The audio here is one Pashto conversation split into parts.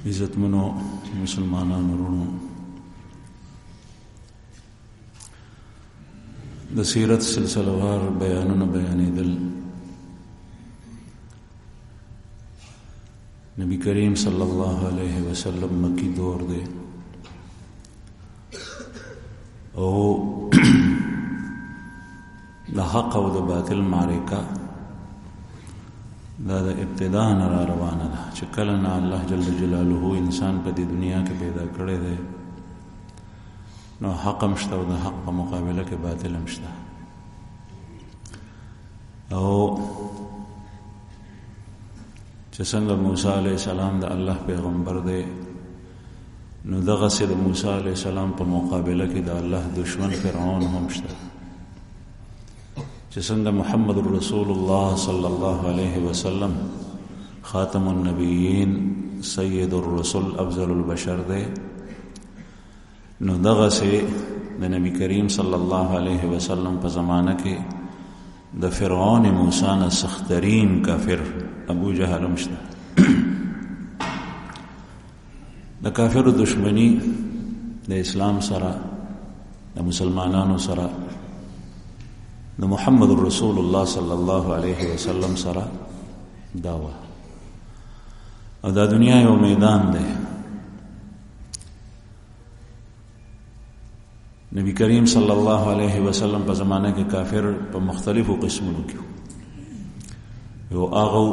عزتمنو مسلمانانو ورونو، د سیرت سلسله وار بیانونه بیانېدل. نبی کریم صلی الله علیه وسلم مکی دور دی او د حق او د باطل معرکه دا د ابتدا نه را روانه ده چې کله نه الله جل جلاله انسان په دې دنیا کې پیدا کړی دی نو حق هم شته او د حق په مقابله کې باطل هم شته. او چې څنګه موسی علیه السلام د الله پیغمبر دی نو دغسې د موسی علیه السلام په مقابله کې د الله دشمن فرعون هم شته. چې څنګه محمد رسول الله صلی الله علیه وسلم خاتم النبیین سید الرسل افضل البشر دی نو دغسې د نبی کریم صلی الله علیه وسلم په زمانه کې د فرعون موسی نه سخترین کافر ابو جهل هم شته. د کافرو دشمنی د اسلام سره د مسلمانانو سره د محمد رسول الله صلی الله علیه وسلم سره داوا او دا دنیا یو میدان دی. نبی کریم صلی الله علیه وسلم په زمانه کې کافر په مختلفو قسمونو کې یو هغه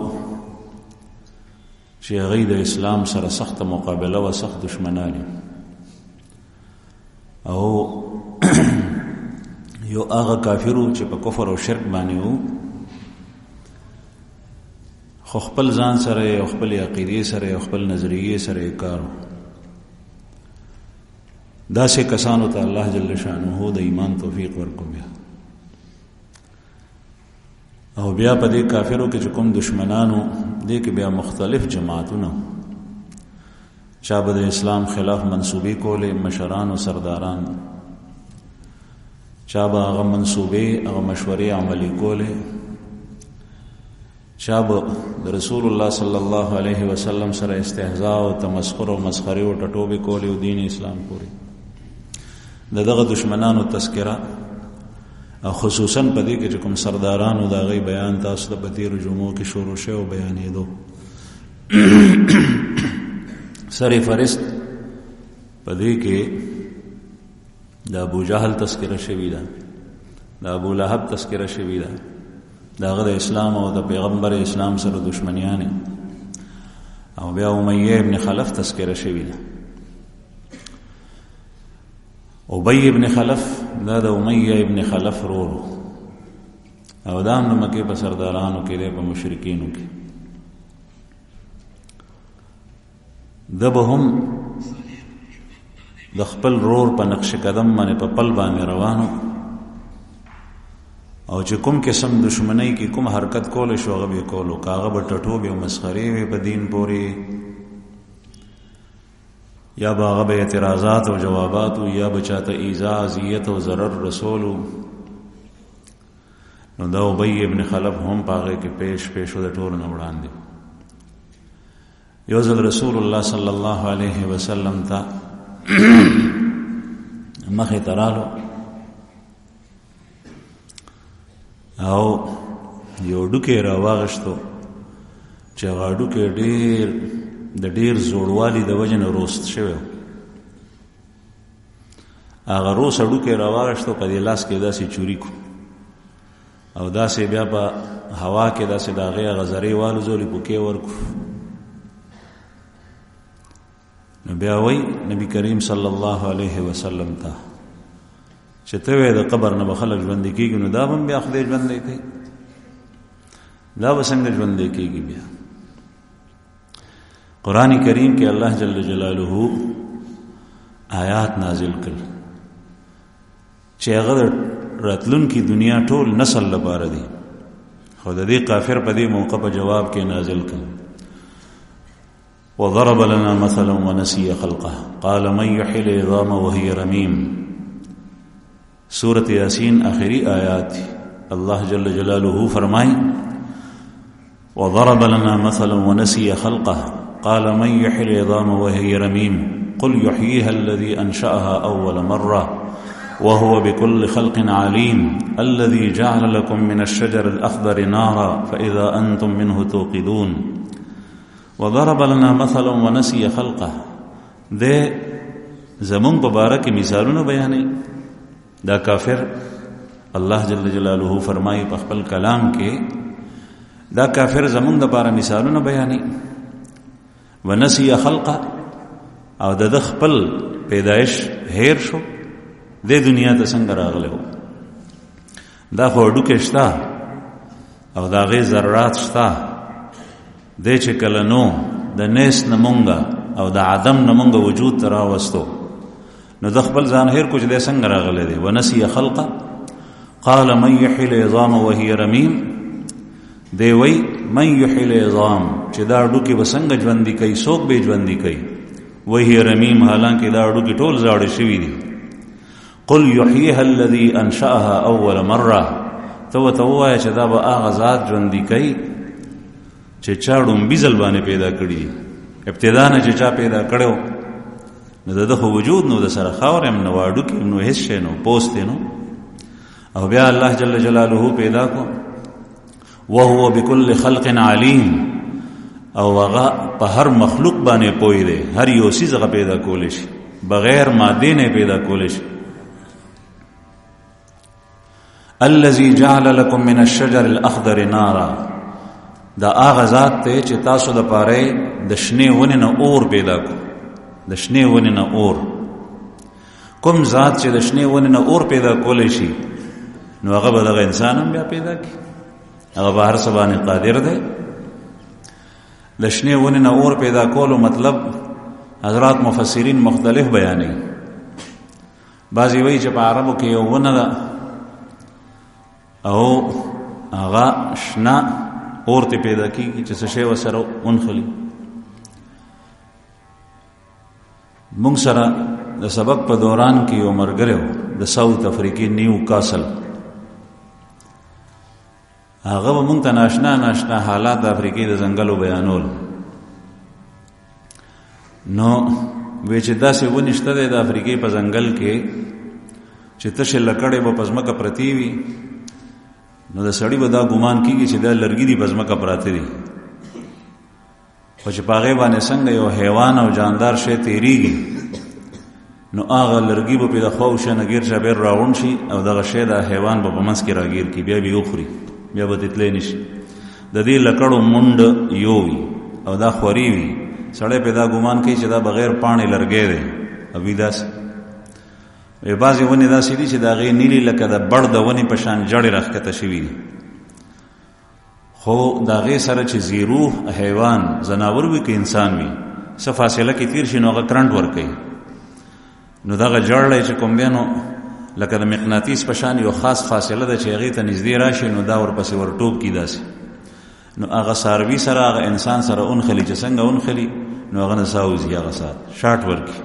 چې هغوی د اسلام سره سخته مقابله و سخت دشمنان او یو هغه کافرو چې په کفر او شرک باندې وو خو خپل ځان سره او خپل عقیدې سره او خپل نظریې سره کار داسې کسانو ته الله جل شانه د ایمان توفیق ورکوي. او بیا په دې کافرو کې چې کوم دشمنانو دې کې بیا مختلف جماعتونه چا به د اسلام خلاف منصوبې کولې مشران او سرداران چا به هغه منصوبې هغه مشورې عملي کولې چا به د رسول الله صلی الله علیه وسلم سره استهزاء او تمسخر او مسخرې او ټټوبې کولې او دین اسلام پورې دغه دشمنانو تذکره او خصوصا په دې کې چې کوم سردارانو د هغوی بیان تاسو ته په تېرو جمعو کې شروع شوی او بیانېدو. سر فهرست په دې کې د ابو جهل تذکره شوې ده، د ابو لهب تذکره شوې ده، د هغه د اسلام او د پیغمبر اسلام سره دشمنیانې او بیا امیه ابن خلف تذکره شوې ده. ابی ابن خلف دا د امیه ابن خلف رورو او دا هم د مکې په سردارانو کې دی په مشرکینو کې. ده به هم د خپل رور په نقش قدم باندې په پل باندې روانو او چې کوم قسم دشمنی کې کوم حرکت کولی شو هغه به کولو که هغه به ټټوبې او مسخرې وې په دین پورې یا به هغه به اعتراضات او جوابات یا به چاته ایذا اذیت او ضرر رسولو. نو دا ابی ابن خلف هم په هغې کې پیش د ټولو نه وړاندې. یو ځل رسول الله صلی الله علیه وسلم ته مخې ته رالو او یو ډوکی راواغشتو چې هغه ډوکی د ډیر زوړوالي د وجې نه روست شوی هغه روس ډوکی راواغشتو په دې لاس کې داسې چوري کو او داسې بیا په هوا کې داسې د هغې هغه ذرې والوزولې پوکې ورکو. نو بیا وی نبی کریم صلی الله علیه وسلم ته چې ته وې د قبر نه به خلک ژوندي کېږي نو دا به هم بیا خدای ژوندی کوي، دا به څنګه ژوندی کېږي؟ بیا قرآن کریم کې الله جل جلاله آیات نازل کړ چې هغه د راتلونکي دنیا ټول نسل لپاره دي، خو د دې کافر په دې موقع په جواب کې نازل کړ وضرب لنا مثلا ونسي خلقه قال من يحيي العظام وهي رميم. سورة یاسین آخری آیات اللہ جل جلالہ فرمائیں وضرب لنا مثلا ونسي خلقه قال من يحيي العظام وهي رميم قل يحييها الذي أنشأها أول مرة وهو بكل خلق عليم الذي جعل لكم من الشجر الأخضر نارا فإذا أنتم منه توقدون وضرب لنا مثلا ونسي خلقه. ده زمون ببارک مثالونه بیانې. دا کافر الله جل جلاله فرمایي په خپل کلام کې دا کافر زمون د بار مثالونه بیانې. ونسي خلقه او د خپل پیدائش هیر شو. د دنیا ته څنګه راغلو؟ دا خو ډوکې شته او دا غي ذرات شته. د چې کله نو د نس نمونګه او د عدم نمونګه وجود تراوستو نو د خپل ځان هیر کوم د څنګه راغلی دی. ونسي خلقه قال من يحيي العظام وهي رميم. دی وی من يحيي العظام چې دا ډوکې وسنګ ژوندۍ کوي، څوک به ژوندۍ کوي. وهي رميم حالانکه دا ډوکې ټول زاړه شوي دي. قل يحييها الذي انشأها اول مره. تو وایه چې دا به هغه ذات ژوندۍ کوي چې چا ډومبي ځل باندې پیدا کړي. ابتدا نه چې چا پیدا کړو نو دغه وجود نو د سره خاور هم نو واډو کې نو هیڅ شي نو پوسټ نو. او بیا الله جل جلاله پیدا کو وهو بكل خلق عليم. او هغه په هر مخلوق باندې پوي دی. هر یو شی زغه پیدا کول شي بغیر ماده نه پیدا کول شي. الذي جعل لكم من الشجر الاخضر نارا. دا هغه ذات ته چې تاسو د پاره د شنه ونې نه اور پیدا کو. د شنه ونې نه اور. کوم ذات چې د شنه ونې نه اور پیدا کول شي نو هغه به د انسان هم بیا پیدا کی. هغه بهر سبانه قادر دی. د شنه ونې نه اور پیدا کولو مطلب حضرات مفسرین مختلف بیانوي. بعضی وایي چې په عربو کې یو ونه ده او هغه شنه اور ته پیدا کیږي چې څه شی وسره اونخلي. مونږ سره د سبق په دوران کې یو مرګره د ساوث افریقی نیو کاسل هغه مونږ ته ناشنا حالات د افریقې د ځنګلو بیانول. نو وی چې داسې ونشته د افریقې په ځنګل کې چې تشه لکړې په پزماکه پرتی وي نو د سړی به دا ګمان کیږي چې دا لرګي دی پزماکه پراته دي. خو چې پاغه باندې څنګه یو حیوان او جاندار شی تیریږي نو هغه لرګي به په خو شنه غیر شبیر راون شي او دغه شی د حیوان په منځ کې راګیر کی بیا به یوخري بیا به تتلې نشي. د دې لکړو مونډ یو وي او دا خوري وي. سړی پیدا ګمان کوي چې دا بغیر پانی لرګي دی او ویداس ای بازي ونی دا سړي چې دا غي نیلی لکه د بړ د ونی په شان جړې راخته شوی خو دا غي سره چې زیرو حیوان زناور وي کې انسان وي څه فاصله کې تیر شي نو هغه کرنٹ ور کوي. نو دا جړلې چې کوم بینو لکه د مقناطیس په شان یو خاص فاصله ده چې هغه ته نږدې راشي نو دا ورپسې ورټوب کی داسي. نو هغه ساروي سره هغه انسان سره اونخلي چې څنګه اونخلي نو هغه نساوزي هغه سات شارټ ورکی.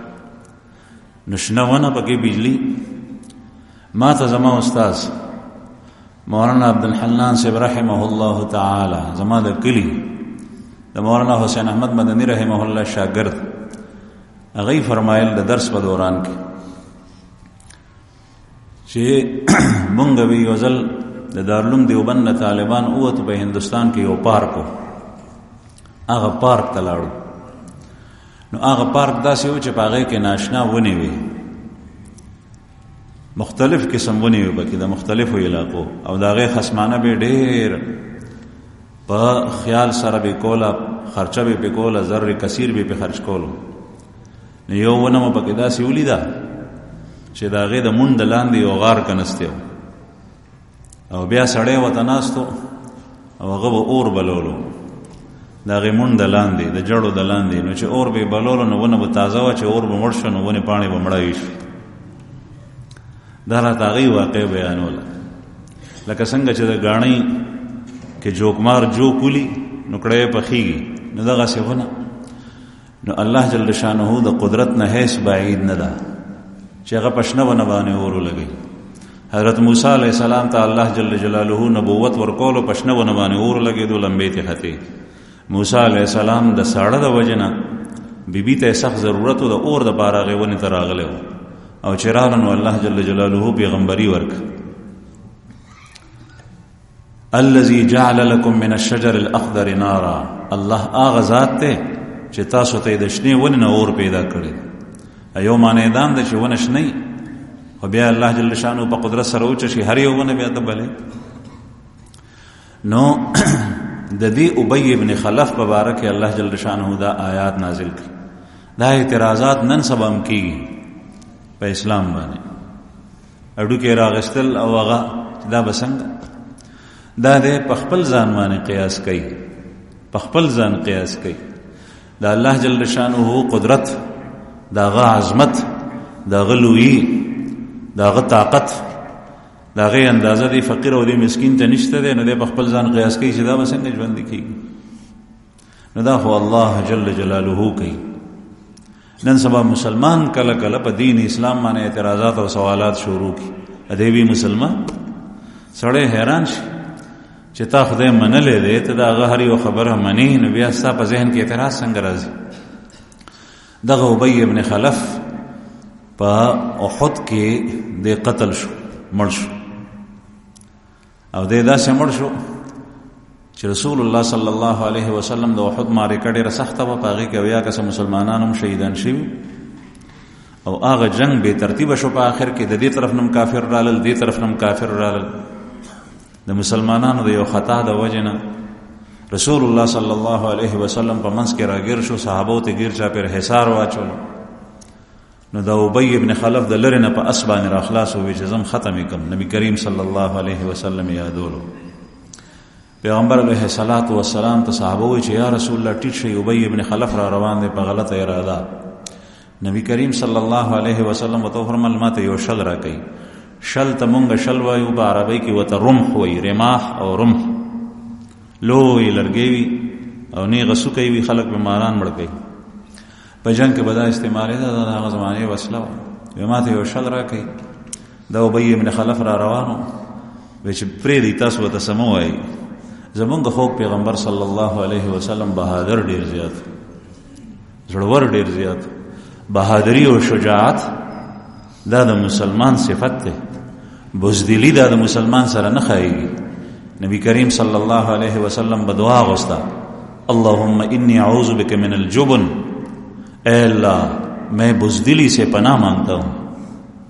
نو شنونه پکې بجلی. ما ته زما استاد مولانا عبدالحنان صاحب رحمه الله تعالی زما د کلی د مولانا حسین احمد مدنی رحمه الله شاګرد هغه فرمایل د درس په دوران کې چې مونږ به یو ځل د دارالعلوم دیوبند طالبان اوت په هندستان کې یو پارک هغه پارک ته لاړو. نو هغه پارک داسې و چې په هغې کې ناشنا ونې وي مختلف قسم ونې وي پکې د مختلفو علاقو او د هغې خصمانه به ډېر په خیال سره به کوله خرچه به پې کوله زر کثیر به پې خرچ کولو. نو یو ونه مو پکې داسې ولیده چې د هغې د مونډ لاندې یو غار کنستی او بیا سړی ورته ناست او هغه به اور بلولو د هغې مونډ د لاندې د جړو د لاندې. نو چې اور به یې بلولو نو ونه به تازه وه چې اور به مړ شو نو ونې پاڼې به مړه شي. دا راته هغې واقع بیانوله لکه څنګه چې د ګاڼۍ کې جوکمار جوک ولي نو کړی یې پخېږي نو دغسې ونه. نو الله جل شانه د قدرت نه هیڅ بعید نه ده چې هغه په شنه ونه باندې اور ولګوي. حضرت موسی علیه السلام ته الله جل جلاله نبوت ورکولو په شنه ونه باندې اور لګېدو لمبې ته ختې موسی علیہ السلام د ساړه د وجنه بیبي ته سخت ضرورت او د اور د بار هغه ونې ته راغلی او چې راغله نو الله جل جلاله پیغمبري ورک. الذي جعل لكم من الشجر الاخضر نارا، الله هغه ذات ته چې تاسو ته د شنې ونې نه اور پیدا کړی. ایو معنی دام د چې ونه شنې خو بیا الله جل شانو په قدرت سره اوچ شي هر یو ونه بیا ته بلې. نو د دې ابی ابن خلف په باره کې الله جل شانه دا آیات نازل کړي. دا اعتراضات نن سبا هم کېږي په اسلام باندې، اډو کې راغستل او هغه دا بسنګ دا دې په خپل ځان باندې قیاس کوي، په خپل ځان قیاس کوي. دا الله جل شانه قدرت، داغه عظمت، داغه لویی، داغه طاقت، داغه اندازه دی فقیر او دی مسکین ته نشته دی، نو دی په خپل ځان قیاس کوي چې دا به څنګه ژوند کېږي. نو دا خو الله جل جلاله کوي. نن سبا مسلمان کله کله په دین اسلام باندې اعتراضات او سوالات شروع کی، ادی وی مسلمان سړی حیران شي چې تا خدای منلې دی ته دا هغه هر یو خبره منې، نو بیا ستا په ذهن کې اعتراض څنګه راځي؟ دغه ابی ابن خلف په احد کې د قتل شو، مړ شو، او د داسې مړ شو چې رسول الله صلی الله علیه وسلم د احد معرکه ډېره سخته وه، په هغې کې اویا کسه مسلمانان هم شهیدان شوي، او هغه جنگ بې ترتیبه شو. په آخر کې د دې طرف نم کافر رالل، دې طرف نم کافر رالل. د مسلمانانو د یو خطا د وجې نه رسول الله صلی الله علیه وسلم په منځ کې راګیر شو، صحابو ته ګیر چاپېر حصار واچولو. نو دا ابی ابن خلف د لرې نه په اس باندې را خلاص ووی چې زم ختم کم. نبی کریم صلی الله علیه وسلم یادولو. پیغمبر علیه الصلاۃ والسلام ته صحابه وی چې یا رسول الله ټیټ شي، ابی ابن خلف را روان دی په غلطه اراده. نبی کریم صلی الله علیه وسلم وته فرمایل ماته یو شل را کوي. شل ته مونږ شل وایو، په عربی کې وته رمح وی، رماح او رمح، لوی لرګی وي او نیغه سوکی وي، خلک به ماران مړ کوي. په جنگ کې به دا استعمالېده، دا د هغه زمانې وسله وه. وی ماته یو شل را کوي. دا ابی ابن خلف را روانو، وی چې پرېږدئ تاسو ورته څه مه وایي. زمونږ خوږ پیغمبر صلی الله علیه وسلم بهادر ډېر زیات، زړور ډېر زیات. بهادری او شجاعت دا د مسلمان صفت دی، بزدلی دا د مسلمان سره نه ښایي. نبی کریم صلی الله علیه وسلم به دعا غوسته، اللهم انی اعوذ بک من الجبن، اے اللہ میں بزدلی سے پناہ مانگتا ہوں،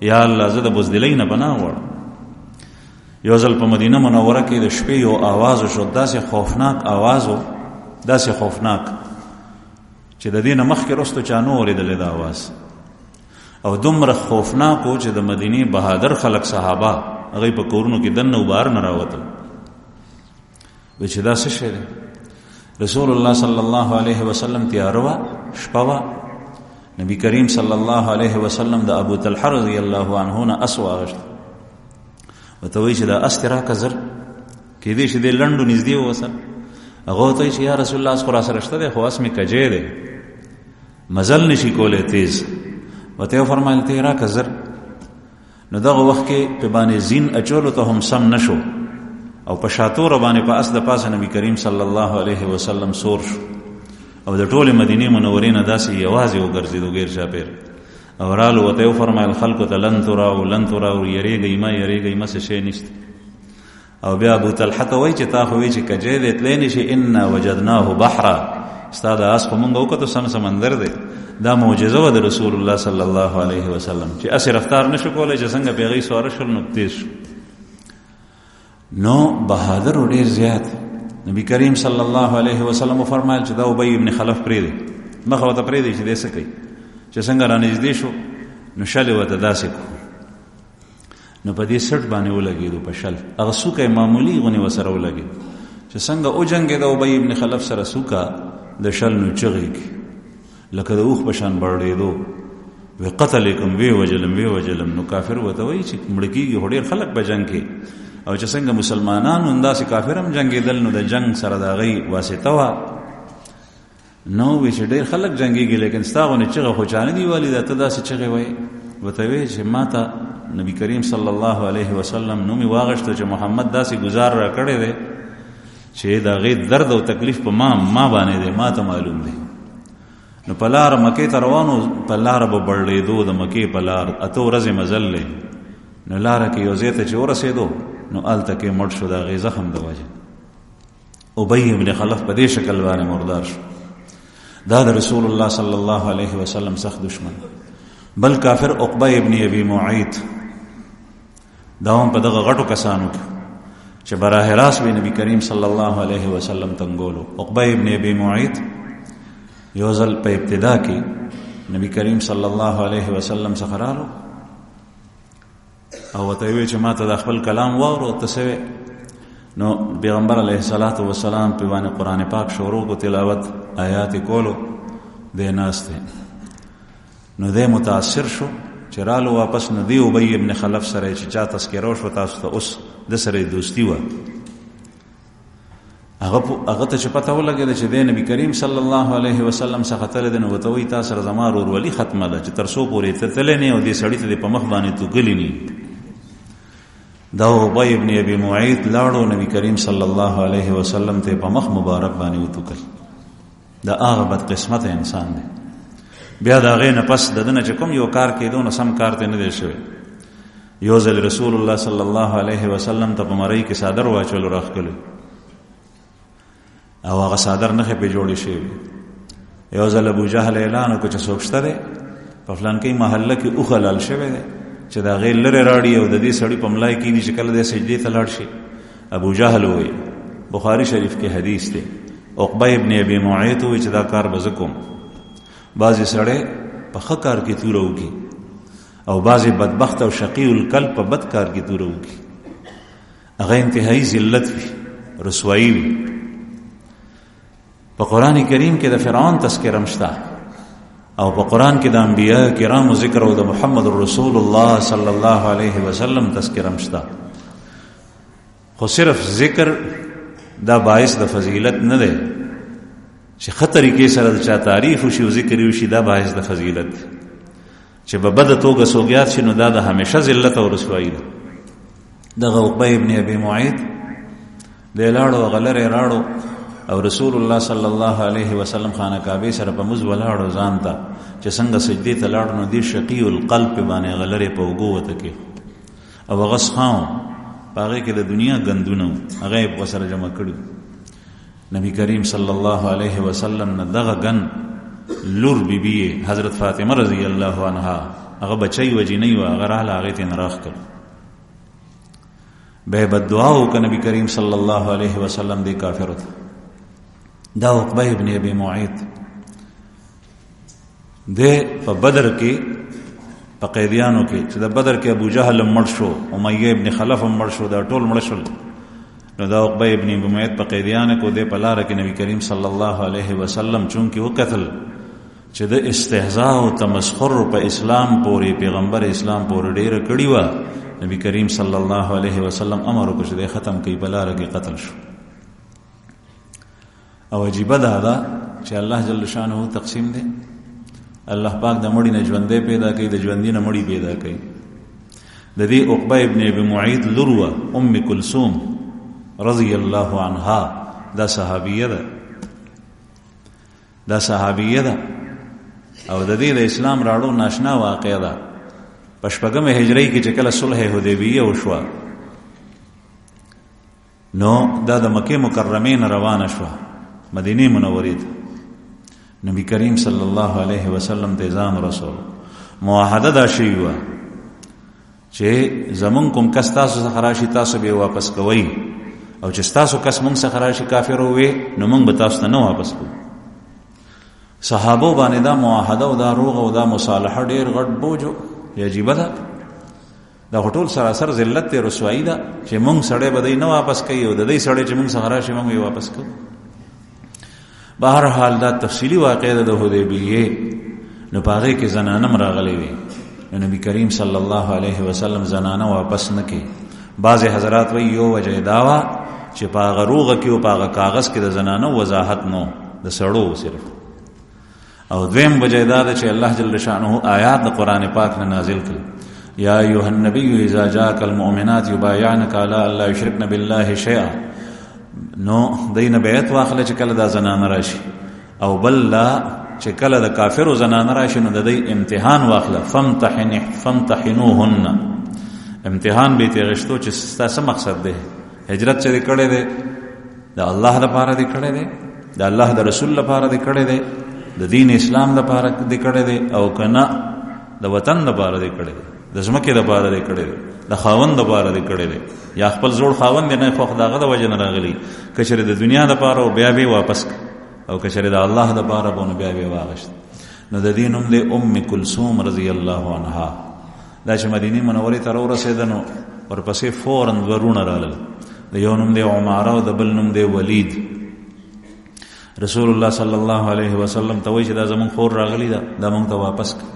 یا اللہ زه د بزدلی نه پناه غواړم. یو ځل په مدینه منوره کې د شپې یو آواز شو، داسې خوفناک آواز و، داسې خوفناک چې د دې نه مخکې وروسته چا نه اورېدلی دا آواز، او دومره خوفناک و چې د مدینې بهادر خلک صحابه هغوی په کورونو کې دننه و بهر نه راوتل. وایي چې دا څه شی دی؟ رسول الله صلی الله علیه وسلم تیاره وه، شپه وه. نبی کریم صلی الله علیه وسلم د ابو طلحه رضی الله عنه نه اس واغشت، ورته وایي چې دا اس دې راکړه زر، کیدای شي دې لنډو نږدې ووسل. هغه ورته وایي چې یا رسول الله اس خو راسره شته دی، خو اس مې کجی دی، مزل نشي کولی تیز. ورته یې وفرمایل ته یې راکړه زر. نو دغه وخت کې په باندې زین اچولو ته هم سم نشو، او په شاتوره باندې په اس د پاسه نبی کریم صلی الله علیه وسلم سور شو، او د ټولې مدینې منورې نه داسې یوازې وګرځېدو غیر چاپېر. او رالو ورته یې وفرمایل خلکو ته لن تراو لن تراو، یریږئ مه یریږئ مه، څه شی نشته. او بیا ابو طلحه ته وایي چې تا خو وایي چې کجی دی تلی نشي، انا وجدناه بحرا، ستا د اس خو مونږ وکتو سم سمندر دی. دا معجزه وه د رسول الله صلی الله علیه وسلم چې اسې رفتار نشو کولی، چې څنګه په هغې سواره شول نو تیز شو. نو بهادر و ډېر زیات. نبی کریم صلی الله علیه وسلم وفرمایل چې دا ابی ابن خلف پرېږدئ، مخه ورته پرېږدئ چې دی څه کوي. چې څنګه را نږدې شو نو شل یې ورته داسې کړو، نو په دې سټ باندې ولګېدو، په شل هغه سوکه معمولي غونې ورسره ولګېد. چې څنګه وجنګېده ابی ابن خلف سره سوکه د شل نو چغې کړي لکه د اوښ په شان بړېدو. وی قتل یې کړم، ویې وجلم ویې وجلم. نو کافر ورته وایي چې مړه کېږي خو ډېر خلک په جنګ کې، او چې څنګه مسلمانانو همداسې کافر هم جنګېدل، نو د جنګ سره د هغوی واسطه وه. نو وی چې ډېر خلک جنګېږي، لیکن ستا غونې چغه خو چا نه دي ویلې، دا ته داسې چغې وایې. ورته وایي چې ما ته نبی کریم صلی الله علیه وسلم نوم یې واغېسته چې محمد داسې ګزار را کړی دی چې د هغې درد او تکلیف په ما باندې دی، ما ته معلوم دی. نو په لاره مکې ته روانو، په لاره به بړلېدو، د مکې په لار 8 ورځې مزل دی. نو لاره کې یو ځای ته چې ورسېدو نو هلته کې مړ شو د هغې زخم د وجه. ابی ابن خلف په دې شکل باندې مردار شو. دا د رسول الله صلی الله علیه وسلم سخت دشمن. بل کافر عقبه ابن ابي معيط، دا هم په دغه غټو کسانو کې چې براه راست به نبی کریم صلی الله علیه وسلم تنګولو. عقبه ابن ابي معيط یو ځل په ابتدا کې نبی کریم صلی الله علیه وسلم څخه رالو او ورته ویل چې ما ته د خپل کلام واورو ته څه. نو پیغمبر علیه الصلاۃ والسلام په باندې قرآن پاک شروع کو تلاوت آیات کولو دی ناست. نو دی متاثر شو چې رالو واپس نو دی ابی ابن خلف سره چې چا تذکره شو تاسو ته اوس د سره دوستی و. هغه ته چې پته ولګېده چې دی نبی کریم صلی الله علیه وسلم څخه تللی دی، نو ورته وایي تا سره زما ورورولي ختمه ده چې تر څو پورې ته تللی نه او دې سړي ته دې په مخ باندې توږلي نه. دا ابی ابن ابي معيط لاړو نبی کریم صلی الله علیه وسلم ته په مخ مبارک باندې وتوکل. دا هغه بد قسمت انسان دی. بیا د هغې نه پس د ده نه چې کوم یو کار کېدو نو سم کار ته نه دی شوی. یو ځل رسول الله صلی الله علیه وسلم ته په مرۍ کې څادر واچولو راښکلو او هغه څادر نښې پرې جوړې شوي. یو ځل ابو جهل اعلان وکړو چې څوک شته دی په فلانکۍ محله کې اوښ حلال شوی دی چې د هغې لرې راړي او د دې سړي په ملای کېږدي چې کله دی سجدې ته لاړ شي. ابو جهل ووایي، بخاري شریف کې حدیث دی، عقبه ابن ابي معيط وایي چې دا کار به زه کوم. بعضې سړی په ښه کار کې توره وکړي او بعضې بدبخت او شقي القلب په بد کار کې توره وکړي، هغه انتهایی ذلت وي، رسوایي وي. په قرآن کریم کې د فرعون تذکره شته او په قرآن کې د انبیاء کرامو ذکر او د محمد رسول الله صلی الله علیه وسلم تذکره شته. خو صرف ذکر دا باعث د فضیلت نه دی چې ښه طریقې سره د چا تعریف وشي او ذکر وشي، دا باعث د فضیلت دی. چې په بده توګه سوګیات شي نو دا د همیشه ذلت او رسوایي ده. دغه عقبه ابن ابي معيط دی لاړو هغه لرې راړو او رسول الله صلی الله علیه وسلم خانه کعبه سره په مز ولاړو ځان ته چې څنګه سجدې ته لاړ نو دی شقي القلب باندې غلره په وګو وته کې او هغه ښاو هغه کې د دنیا غندونه هغه په سره جمع کړو. نبی کریم صلی الله علیه وسلم نه دغه غن لور بیبی حضرت فاطمه رضی الله عنها هغه بچي وجینی و هغه رااله هغه ته نراخ کړ. به بد دعا وکړه نبی کریم صلی الله علیه وسلم دی کافر ته. دا عقبه ابن ابي معيط د په بدر کې په قیدیانو کې چې د بدر کې ابو جهل مړ شو، امیه ابن خلف مړ شو، دا ټول مړ شول. نو دا عقبه ابن ابي معيط په قیدیانو کې د په لار کې نبی کریم صلی الله علیه وسلم چونکه وکتل چې د استهزاء او تمسخر په اسلام پورې پیغمبر اسلام پورې ډېر کړی و، نبی کریم صلی الله علیه وسلم امر وکړ چې ختم کړي، په لار کې قتل شو. او عجیبه ده چې الله جل شانه تقسیم دی. الله پاک د مړي نه ژوندې پیدا کوي، د ژوندې نه مړي پیدا کوي. د دې عقبه ابن ابي معيط لور ام کلثوم رضی الله عنها دا صحابیه ده، دا صحابیه ده او د دې د اسلام راړو ناشنا واقعه ده. په شپږمه هجری کې چې کله صلح حدیبیه وشوه نو دا د مکه مکرمه نه روانه شوه مدینه منورې ته. نبی کریم صلی الله علیه وسلم ته ځان رسول معاهده دا شوی وه چې زمون کوم کس تاسو څخه راشي تاسو به واپس کوئ او چې تاسو کس مونږ څخه راشي کافر وي نو مونږ به تاسو ته نه واپس کوو. صحابو باندې دا معاهده او دا روغه او دا مصالحه ډیر غټ بوجو عجیبه ده. دا ټول سراسر ذلت ته رسوایی ده چې مونږ سړی به دی نه واپس کوي او د دې سړی چې مونږ څخه راشي مونږ یې واپس کوو. بهر حال دا تفصیلی واقعه د حدیبیه نو پاره کې زنانه راغلي وي. نبی کریم صلی الله علیه وسلم زنانه واپس نه کی. بعض حضرات وی یو وجه داوا چې پاغه روغه کې او پاغه کاغذ کې د زنانه وضاحت نو د سړو صرف. او دویم وجه دا چې الله جل شانه آیات د قران پاک نه نازل کړي. یا ایها النبی اذا جاءك المؤمنات يبايعنك على الا يشركن بالله شيئا. نو دین بیعت واخله چې کله دا زنانه راشي، او بل لا چې کله د کافرو زنانه راشي نو د دې امتحان واخله. فامتحنوهن، امتحان به تیغشتو چې ستاسو مقصد دی. هجرت چې کړي دی د الله لپاره دی کړي دی، د الله د رسول لپاره دی کړي دی، د دین اسلام لپاره دی کړي دی، او کنه د وطن لپاره دی کړي دی، د ځمکې لپاره دی کړي دی، د خاوند لپاره دی کړي دی، یا خپل زوړ خاوند نه خو خداغه د وجه نه راغلی، کچره د دنیا لپاره او بیا به واپس او کچره د الله لپاره بونه بیا به واغشت. نو د دینوم د کلثوم رضی الله عنها دا چې مدینه منورې ته ورسېدنو ورپسې فورن ورونه رالل. د یو نوم دی عماره او د بل نوم دی ولید. رسول الله صلی الله علیه وسلم ته وایي چې دا زمون خور راغلی دا مونږ ته واپس کړه.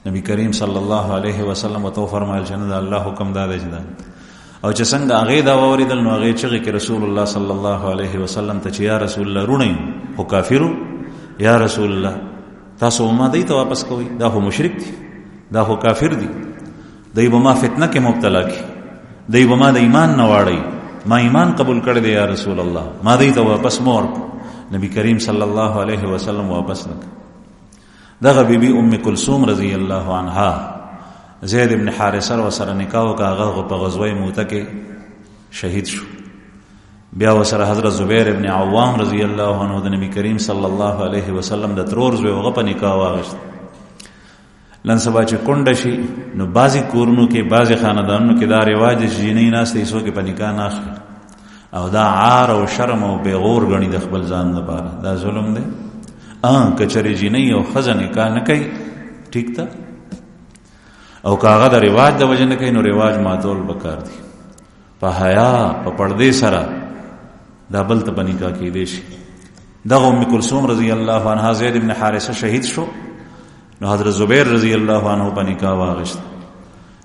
نبی کریم صلی الله علیه وسلم وتو فرمایل چې نه د الله حکم دا دی چې دا، او چې څنګه هغه دا وریدل نو هغه چې رسول الله صلی الله علیه وسلم ته چې یا رسول الله رونه خو کافرو، یا رسول الله تاسو ما دی ته واپس کوئ، دا خو مشرک دی، دا خو کافر دی، دی به ما فتنه کې مبتلا کی، دی به ما د ایمان نه واړی، ما ایمان قبول کړی دی یا رسول الله، ما دی ته واپس مور. نبی کریم صلی الله علیه وسلم واپس نک. دغه بیبي کلثوم رضی الله عنها زید ابن حارثه سره نکاح وکړ، هغه په غزوه موته کې شهید شو. بیا وسره حضرت زبیر ابن عوام رضی الله عنه د نبی کریم صلی الله علیه وسلم د ترور زوی هغه په نکاح واغشت. لن سبا چې کونډه شي نو بعضی کورونو کې بعضی خاندانونو کې دا رواج چې جینۍ ناستې ایسو کې په نکاح نه اخلي، او دا عار او شرم او بیغور غني د خپل ځان لپاره. دا ظلم دی. کچری جینۍ او ښځه نکاح نه کوي ټیک ده، او کاغه د رواج د وجه نه کوي نو رواج ماتول پکار دي. په حیا په پردې سره دا بل ته په نکاح کېدی شي. دغه کلثوم رضی الله عنها زید ابن حارثه شهید شو، نو حضرت زبیر رضی الله عنه په نکاح واغشت.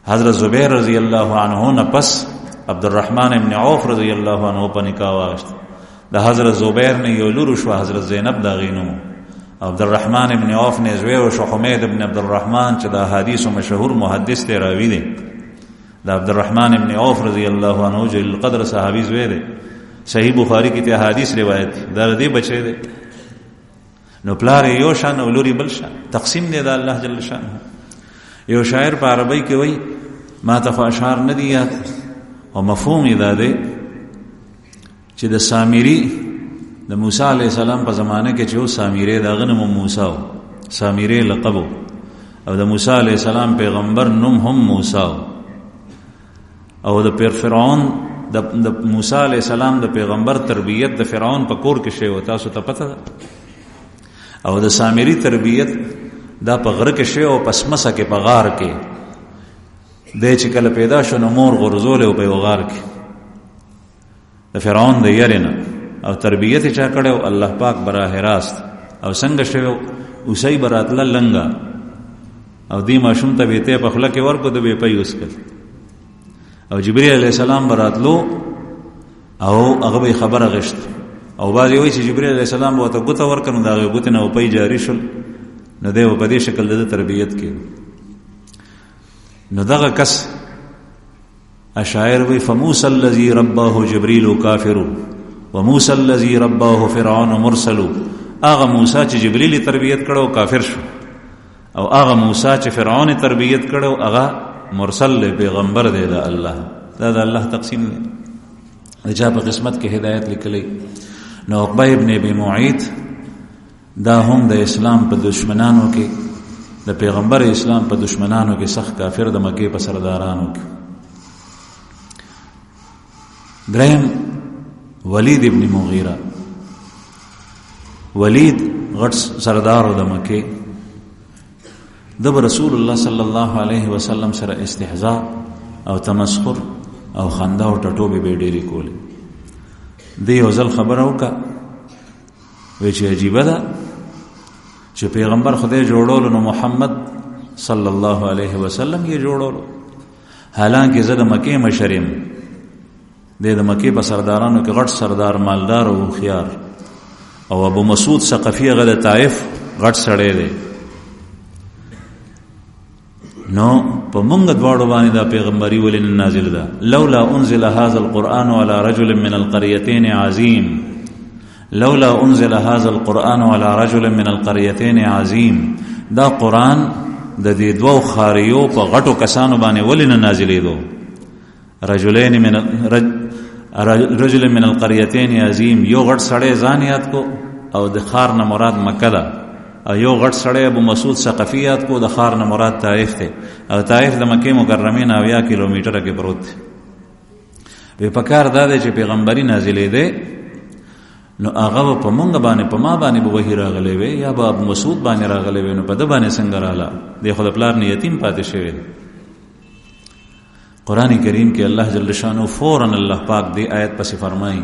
حضرت زبیر رضی الله عنه نه پس عبدالرحمن ابن عوف رضی الله عنه په نکاح واغشت. د حضرت زبیر نه یو لور شو حضرت زینب دا غینو، عبدالرحمن ابن عوف نه زوی او شو حمید ابن عبدالرحمن چې د احادیث مشهور محدث دی راوی دی. د عبدالرحمن ابن عوف رضی الله عنه جلیل القدر صحابي زوی دی، صحیح بخاری کې ته حدیث روایت دا دې بچی دی. نو پلار یو شان او لوري بل شان، تقسیم دی د الله جل شانه. یو شاعر په عربی کې وایي ما ته اشعار نه دي او مفهوم یې دا دی چې د سامری د موسی علیه السلام په زمانه کې چې او سامری دغه نوم موسی او سامری لقب، او د موسی علیه السلام پیغمبر نوم هم موسی، او د پیر فرعون د موسی علیه السلام د پیغمبر تربیت د فرعون په کور کې شوی، تاسو ته پته ده. او د سامری تربیت دا په غره کې شوی او پسمسه کې په غار کې د چې کله پیدا شو نو مور غرزول او په غار کې د فرعون د یرینا او تربیت چا کړو الله پاک براه راست. او څنګه شوی اوسې براتله لنګا او دی ماشوم ته بیته په خله کې ورکو د به پیوس کړ، او جبرئیل علیہ السلام براتلو او هغه به خبره غشت، او بعضی وایي چې جبرئیل علیہ السلام وته ګوته ورکړو دا ګوته نه په جاری شول، نو دی په دې شکل د تربیت کې. نو دغه کس اشاعر وی فموسی الذی رباه جبرئیل کافر وموسی الذی رباه فرعون مرسل. هغه موسی چې جبرئیل تربیت کړو کافر شو، او هغه موسی چې فرعون تربیت کړو هغه مرسل پیغمبر دی د الله. دا د الله تقسیم دی، د چا په قسمت کې هدایت لیکلی. نو عقبه ابن ابي معيط دا هم د اسلام په دشمنانو کې د پیغمبر اسلام په دشمنانو کې سخت کافر د مکې په سردارانو کې. دریم ولید ابن مغیره، ولید غټ سردار د مکې، د رسول الله صلی الله علیه وسلم سره استهزاء او تمسخر او خندا او ټټوبې به ډېری کولې. دی یو ځل خبره وکړه وی چې عجیبه ده چې پیغمبر خدای جوړولو نو محمد صلی الله علیه وسلم یې جوړولو، حالانکه زه د مکې مشرم، د مکې په سردارانو کې غټ سردار مالدار او خيار، او ابو مسعود ثقفی هغه د طائف غټ سړی دی. نو په مونږ دواړو باندې دا پیغمبري ولې نازل ده. لولا انزل هذا القرآن على رجل من القريتين عظيم، لولا انزل هذا القرآن على رجل من القريتين عظيم. دا قرآن د دې دوو خاریو په غټو کسانو باندې ولې نازلې دو. رجل من القريتين عظيم، یو غټ سړی ځان یاد کو او د خار نه مراد مکه ده، او یو غټ سړی ابو مسعود ثقفی یاد کو، د خار نه مراد طائف ته، او طائف د مکه مکرمه نه 90 کیلومتره کې پروت دی. په پکار دا دی چې پیغمبري نازلې ده نو هغه په مونږ باندې په ما باندې به وحی راغلی وي یا به ابو مسعود باندې راغلی وي، نو په د باندې څنګه رااله؟ د خود پلار نه یتیم پاتې شوی. قرآن کریم کې الله جل شانه فوراً الله پاک دی آیت پس فرمایي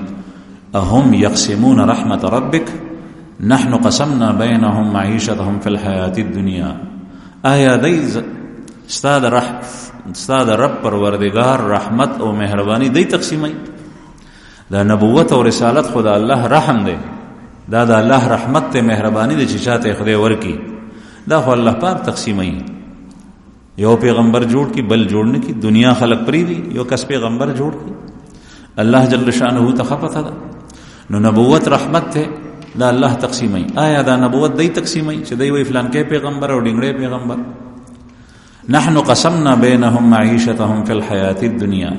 اهم یقسمون رحمت ربک نحن قسمنا بینهم معیشتهم فی الحیات الدنیا. آیا دی استاد رب پروردگار رحمت او مهربانی دی تقسیمای؟ دا نبوت او رسالت خدا الله رحم دی، دا د الله رحمت ته مهربانی دی چې چاته خدای ورکی، دا خو الله پاک تقسیمای. یو پیغمبر جوړ کی بل جوړ نه کی، دنیا خلق پری دی یو کس پیغمبر جوړ کی، الله جل شانه تخفت ده. نو نبوت رحمت ته دا الله تقسیمای. آیا دا نبوت دی تقسیمای چې دی وی فلان کې پیغمبر او ډنګړې پیغمبر؟ نحن قسمنا بینهم معیشتهم فی الحیات الدنیا.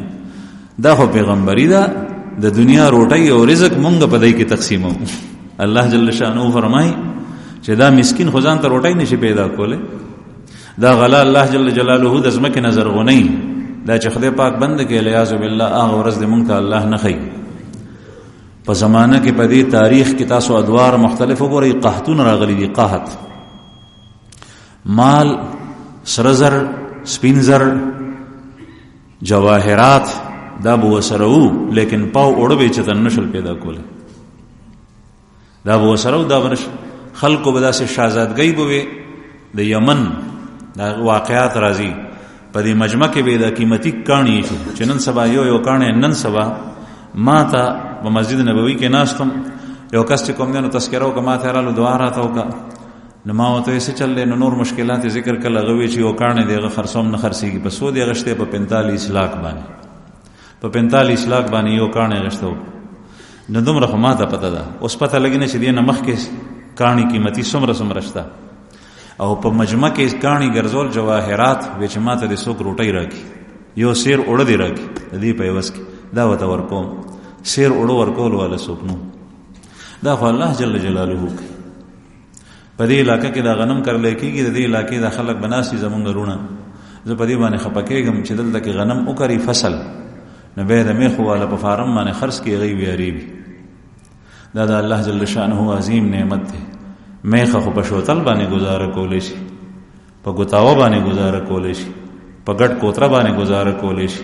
دا خو پیغمبري ده، د دنیا روټي او رزق مونږ په دای کې تقسیمو. الله جل شانه فرمای چې دا مسکین خو ځان ته روټي نشي پیدا کوله، دا غلا الله جل جلاله د زمکه نظر غنی، دا چې خدای پاک بند کې الیاذ بالله هغه ورځ د مونږ ته الله نه خي. په زمانہ کې په دې تاریخ کې تاسو ادوار مختلف وګورئ، قحطون راغلي دي، قحط، مال، سرزر، سپینزر، جواهرات دا بو وسرو، لیکن پاو اڑو به چتن نشل پیدا کوله. دا بو وسرو دا ورش خلقو بدا سے شاهزادګۍ بوي د یمن دا واقعات راځي په دې مجمع کې به دا قیمتي کانی شو چې نن سبا یو کانی نن سبا ما ته په مسجد نبوي کې ناستم، یو کس چې کوم دنو تذکرو کما ته رالو دوه راتاو کا نو ما وته څه چلې نو نور مشکلات ذکر کله غوي چې یو کانی دغه خرصوم نه خرسيږي په سو دی غشته په 45 लाख باندې، په 45 लाख باندې یو کانی غشتو. نو دومره خو ما ته پته ده، اوس پته لګینه چې دې نمخ کې کانی قیمتي څومره شته، او په مجمع کې کانی ګرځول جواهرات وچ ماته د سوک روټي راکی، یو سیر اڑ دی راکی د دې په وس کې دا وته ورکوم، سیر اڑ ورکول ولا سوک نو. دا خو الله جل جلاله کوي. په دې علاقې کې دا غنم کرل کېږي، د دې علاقې د خلک بناسي زمونږ رونه، زه په دې باندې خپکهږم چې دلته کې غنم وکړي فصل نو به د میخ والا په فارم باندې خرڅ کې غي ویریږي. دا د الله جل شانه عظیم نعمت ده. میخه خو په شوتل باندې گزاره کولې شي، په ګوتاو باندې گزاره کولې شي، په ګډ کوتره باندې گزاره کولې شي.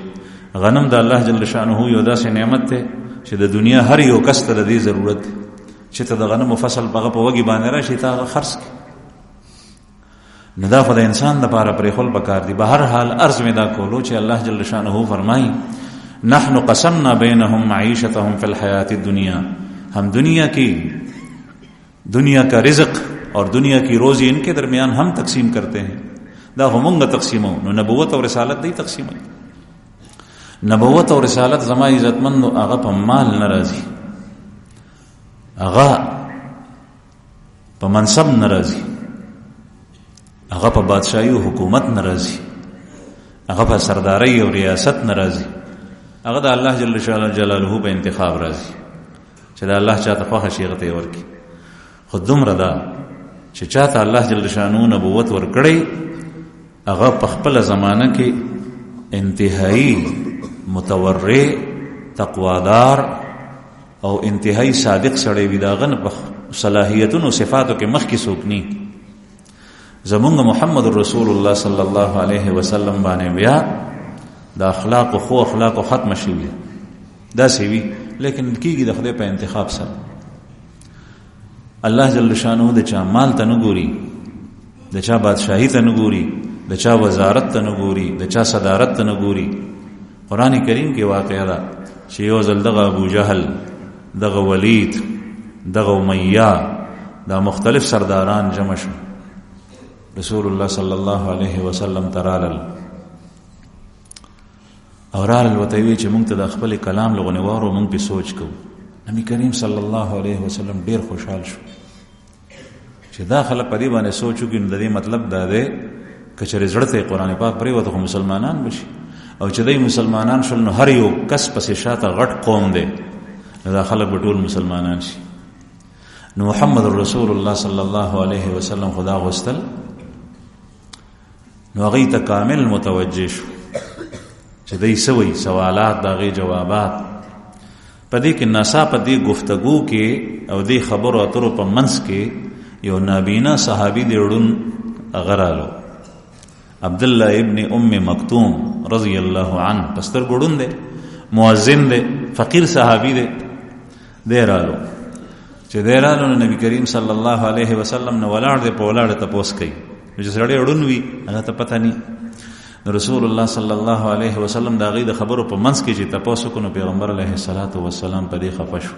غنم د الله جل شانه یو داسې نعمت ده چې د دنیا هر یو کس ته د دې ضرورت ده چې ته د غنم فصل په وګي باندې راشي تا خرڅ کړي. نو دا خو د انسان د پاره پرې خپل پکار دي. به هر حال عرض می دا کولو چې الله جل شانه فرمایي نحن قسمنا بینهم معیشتهم فی الحیات الدنیا، ہم دنیا کا رزق اور دنیا کی روزی ان کے درمیان ہم تقسیم کرتے ہیں. دا همونگا تقسیمو. نو نبوت اور رسالت دی تقسیم ہے. نبوت اور رسالت زما عزتمند آغا پا مال نرازی، آغا پا منصب نرازی، آغا پا بادشاہی و حکومت نرازی، آغا پا سرداری و ریاست نرازی، آغا دا اللہ جل جلالہ پا انتخاب رازی چې دا الله چاته خوښه شي هغه ته ورکړي. خو دومره ده چې چاته الله جل شانو نبوت ورکړی هغه په خپله زمانه کې انتهایی متورع، تقوادار او انتهایی صادق سړی وي. د هغه په صلاحیتونو صفاتو کې مخکې څوک نی. زمونږ محمد رسول الله صلی الله علیه وسلم باندې بیا د اخلاق خو اخلاق ختم شوي داسې وي، لیکن کیږي د خدای په انتخاب سره. الله جل شانه د چا مال ته نه ګوري، د چا بادشاہي ته نه ګوري، د چا وزارت ته نه ګوري، د چا صدارت ته نه ګوري. قرآن کریم کې واقعه ده چې یو ځل دغه ابو جهل، دغه ولید، دغه امیہ، دا مختلف سرداران جمع شو، رسول الله صلی الله علیه وسلم ترالل او رال وتوی چې مونږ ته د خپل کلام لغونه وارو مونږ په سوچ کوو. نبی کریم صلی الله علیه وسلم ډیر خوشحال شو چې دا خلک په دې باندې سوچو کې. د دې مطلب دا دی کچره زړه ته قرآن پاک پرې وته مسلمانان بشي، او چې دای مسلمانان شول نو هر یو کس پسې شاته غټ قوم دی، دا خلک به ټول مسلمانان شي. نو محمد رسول الله صلی الله علیه وسلم خدا غوستل، نو هغه ته کامل متوجه شو چې دای سوي سوالات دغه جوابات پدې کې ناسا پدې گفتگو کې او دې خبرو اترو په منځ کې یو نابینا صحابي دی وړون غرالو عبد الله ابن ام مکتوم رضی الله عنه، پستر ګړون دی، مؤذن دی، فقیر صحابي دی. دیرالو چې دیرالو نبی کریم صلی الله علیه وسلم نو ولاړ دی، په ولاړ ته پوس کوي چې سړی وړون وي هغه ته پته ني. رسول الله صلی الله علیه وسلم دا غي د خبرو په منځ کې چې تاسو کو نو پیغمبر علیه الصلاۃ والسلام په دې خفه شو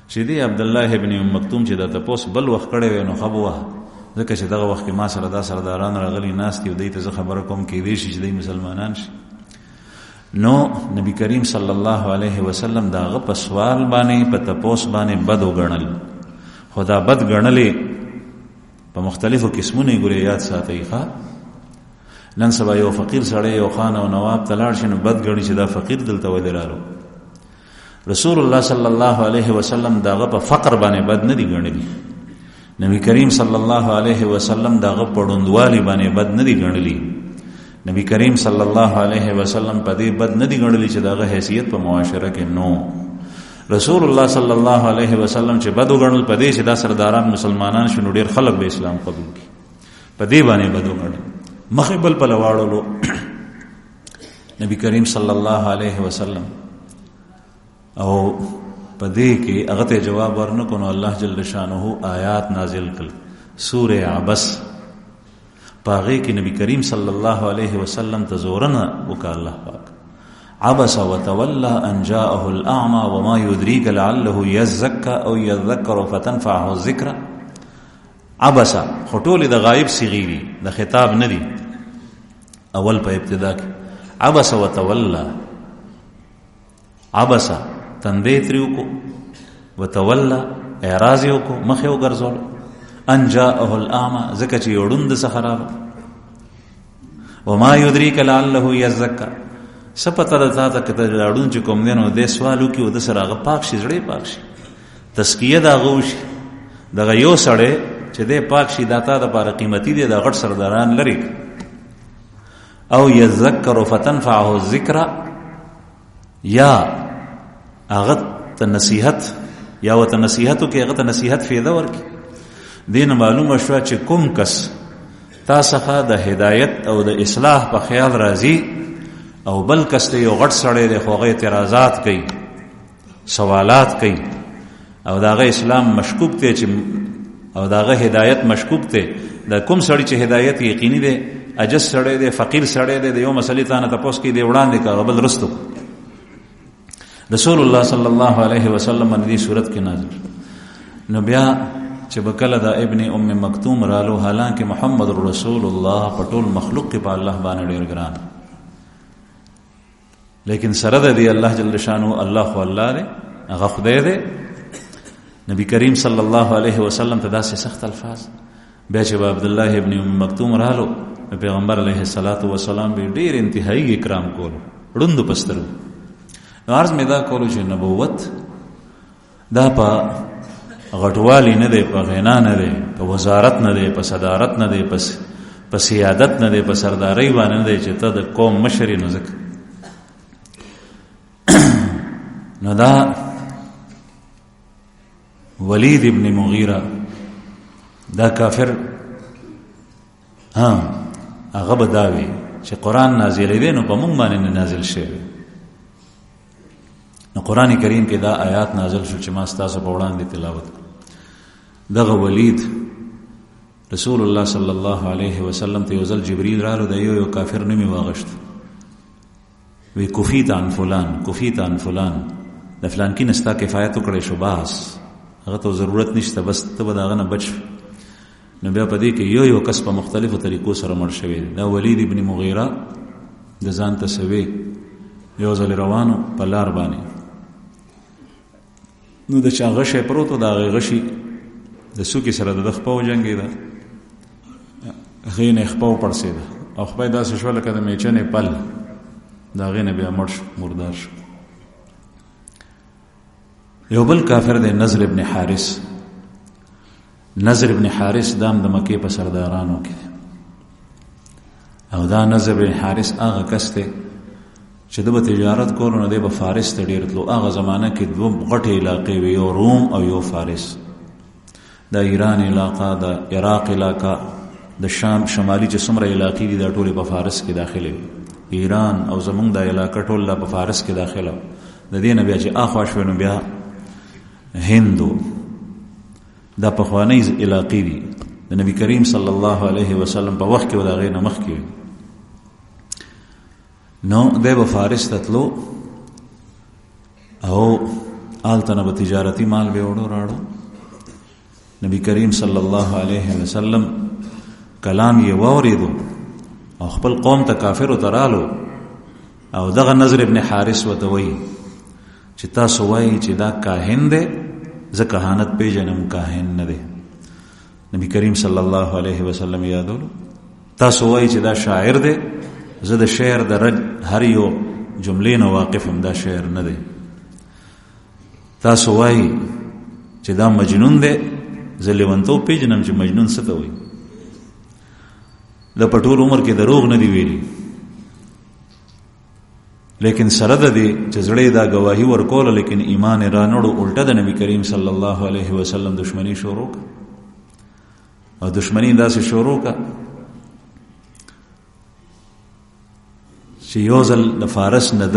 چې دی عبد الله ابن ام مکتوم چې دا تاسو بل وخت کړي نو خبره ځکه چې دغه وخت کې ما سره دا سرداران راغلي ناس دي او دوی ته خبره کوم کې دي چې دوی مسلمانان شي. نو نبی کریم صلی الله علیه وسلم داغه په سوال باندې په تپوس باندې بد وګڼل. خدا بد ګڼلې په مختلفو قسمونو ګوري یاد ساتي ښا. نن سبا یو فقیر سړی یو خان او نواب تلاړ شنو بد ګڼي چې دا فقیر دلته ودرالو. رسول الله صلی الله علیه وسلم داغه په فقر باندې بد نه دی ګڼلی. نبی کریم صلی الله علیه وسلم داغه پړوندوالي باندې بد نه دی ګڼلی. نبی کریم صلی الله علیه وسلم په دې بد نه دی ګڼلی چې داغه حیثیت په معاشره کې نو. رسول الله صلی الله علیه وسلم چې بد وګڼل په دې چې دا سرداران مسلمانان شنو ډیر خلک به اسلام قبول کړي، په دې باندې بد وګڼل. مخبل په لواړلو نبی کریم صلی الله علیه وسلم او په دې کې هغه ته جواب ورنکو نو الله جل شانه آیات نازل کړ. سوره عبس پاغه کې نبی کریم صلی الله علیه وسلم ته زورنه وکړه الله پاک. عبس وتولى ان جاءه الاعمى وما يدريك لعله يزكى او يذكر فتنفعه الذكرى. عبس خټول د غایب صيغه د خطاب نه دی اول په ابتدا کې. عبس وتولى، عبس تندې تریو کو، وتولى اعراض یو کو، مخ یو ګرځول. ان جاءه الاعمى زکه چې وړوند سخراب. وما يدريك لعله يزكى، سپته ده تا ته وړوند چې کوم دینو د سوالو کې د سره غ پاک شي، زړې پاک شي، تزکیه دا غوش دغه یو سړی چې د پاک شي داتا د لپاره قیمتي دی، د غټ سرداران لري. او یذکر فتنفعه الذکر، یا هغه ته نصیحت یا وته نصیحتو کې هغه ته نصیحت فایده ورکړي. دین معلومه شو چې کوم کس تاسو د هدایت او د اصلاح په خیال راځي او بل کس ته یو غټ سړی د خوغه اعتراضات کوي، سوالات کوي او داغه اسلام مشکوک ته چې او داغه هدایت مشکوک ته، د کوم سړی چې هدایت یقیني دی، عجز سړی دی، فقیر سړی دی، د یو مسلې ته نه تاسو کې دی وړاندې کا غبل رستو. رسول الله صلی الله علیه وسلم باندې صورت کې نازل. نو بیا چې بکله د ابن ام مکتوم رالو، حالانکه محمد رسول الله په ټول مخلوق کې په الله باندې ډیر ګران، لیکن سره د دی الله جل شانو الله خو الله دی، هغه خدای دی. نبی کریم صلی الله علیه وسلم ته داسې سخت الفاظ. بیا چې عبد الله ابن ام مکتوم رالو، پیغمبر علیه الصلاۃ والسلام به ډیر انتهایی اکرام کولو، وړوند پسترو. نو عرض مې دا کولو چې نبوت دا په غټوالی نه دی، په غنا نه دی، په وزارت نه دی، په صدارت نه دی، په سیادت نه دی، په سرداری باندې نه دی چې ته د قوم مشر نو ځکه. نو دا ولید ابن مغیره دا کافر هغه بداوی چې قرآن نازل دی نو په مونږ باندې نازل شوی. نو قرآن کریم کې دا آیات نازل شو چې ما ستاسو په وړاندې تلاوت. دغه ولید رسول الله صلی الله علیه وسلم ته یو ځل جبرئیل رالو، د یو کافر نومي واغشت، وی کفیت عن فلان، کفیت عن فلان، د فلان کې نستا کفایت وکړې شو، باس هغه ته ضرورت نشته، بس ته به داغه نه بچ. نو بیا په دې کې یو کس په مختلفو طریقو سره مړ شوی. دا ولید ابن مغیره د ځان ته سوي یو ځل روانو په لار باندې، نو د چا غشی پروت و، د هغې غشي د څوکې سره د ده خپه وجنګېده، هغې نه یې خپه وپړسېده او خپه یې داسې شوه لکه د میچنې پل، د هغې نه بیا مړ شو، مردار شو. یو بل کافر دی نضر ابن حارث. نضر ابن حارث دام د مکې په سردارانو کې دی، او دا نضر ابن حارث هغه کس دی چې ده به تجارت کولو نو دی به فارس ته ډېر تلو. هغه زمانه کې دوه غټې علاقې وې، یو روم او یو فارس. د ایران علاقه، د عراق علاقه، د شام شمالي چې څومره علاقې دي دا ټولې په فارس کې داخله وي. ایران او زمونږ دا علاقه ټول په فارس کې داخله و. د دې نه بیا چې اخوا شوې نو بیا هندو، دا پخوانی علاقې دي د نبی کریم صلی الله علیه وسلم په وخت کې و د هغې نه مخکې وي. نو دی به فارس ته تلو او هلته نه به تجارتي مال به وړو راړو. نبی کریم صلی الله علیه وسلم کلام یې واورېدو او خپل قوم ته کافرو ته رالو، او دغه نضر ابن حارث ورته وایي چې تاسو وایي چې دا کاهن دی، زه کهانت پیژنم، کاهن نه دی. نبی کریم صلی الله علیه وسلم یادولو، تاسو وایي چې دا شاعر دی، زه د شعر د رج هر یو جملې نه واقف یم، دا شعر نه دی. تاسو وایي چې دا مجنون دی، زه لیونتوب پیژنم چې مجنون څه ته وایي. د په ټول عمر کې دروغ نه دی ویلي، لیکن سره د دې چې زړه دا گواهی ورکوله لیکن ایمان را نړو، الټه د نبی کریم صلی الله علیه وسلم دشمنی شروع کړه. او دشمنی داسې شروع کړه چې یو ځل د فارس نه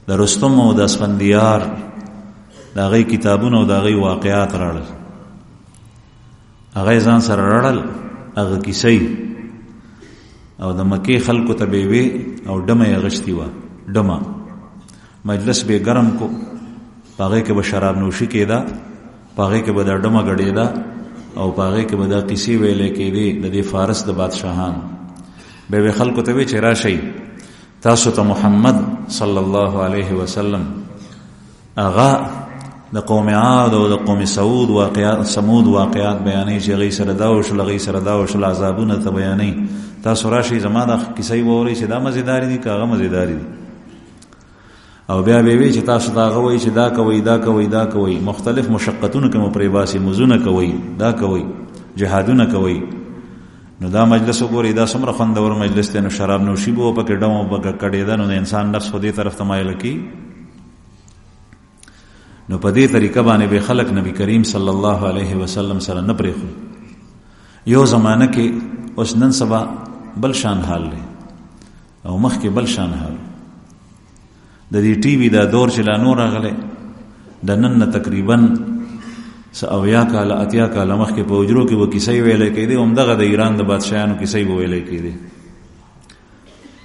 د رستم او د اسفندیار د هغې کتابونه او د هغې واقعات راړل، هغه ځان سره راړل، هغه کیسې او د مکې خلکو ته به وی او ډمه یې غشتي وه. ډمه مجلس به ګرم کو، په هغې کې به شراب نوشي کېده، په هغې کې به دا ډمه ګډېده او په هغې کې به دا کیسې ویلې کېدې د دې فارس د بادشاهان. به خلکو ته وی چې راشئ تاسو ته محمد صلی الله علیه وسلم هغه د قوم عاد او د قوم سمود واقعات بیانې چې هغې سره دا وشول، هغې سره دا وشول، عذابونه ته بیانې. تاسو راشئ زما دا کیسې واورئ چې دا مزېدارې دي که هغه مزېدارې دي. او بیا به وی چې تاسو ته هغه وایي چې دا کوئ دا کوئ دا کوئ، مختلف مشقتونه که مو پرې باسي، مزونه کوئ، دا کوئ، جهادونه کوئ. نو دا مجلس وګورئ، دا څومره خوندور مجلس دی. نو شراب نوشي به و پکې، ډمه به کډېده، نو د انسان نفس خو دې طرف ته مایله کي. نو په دې طریقه باندې به خلق نبی کریم صلی الله علیه وسلم سره نه پرېښود. یو زمانه کې اوس نن سبا بل شان حال دی او مخکې بل شان حال. د دې ټي وي دا دور چې لا نور راغلی، د نن نه تقریبا 80 کاله 80 کاله مخکې په حجرو کې به کیسې ویلې کېدې، همدغه د ایران د بادشاهانو کیسې به ویلې کېدې.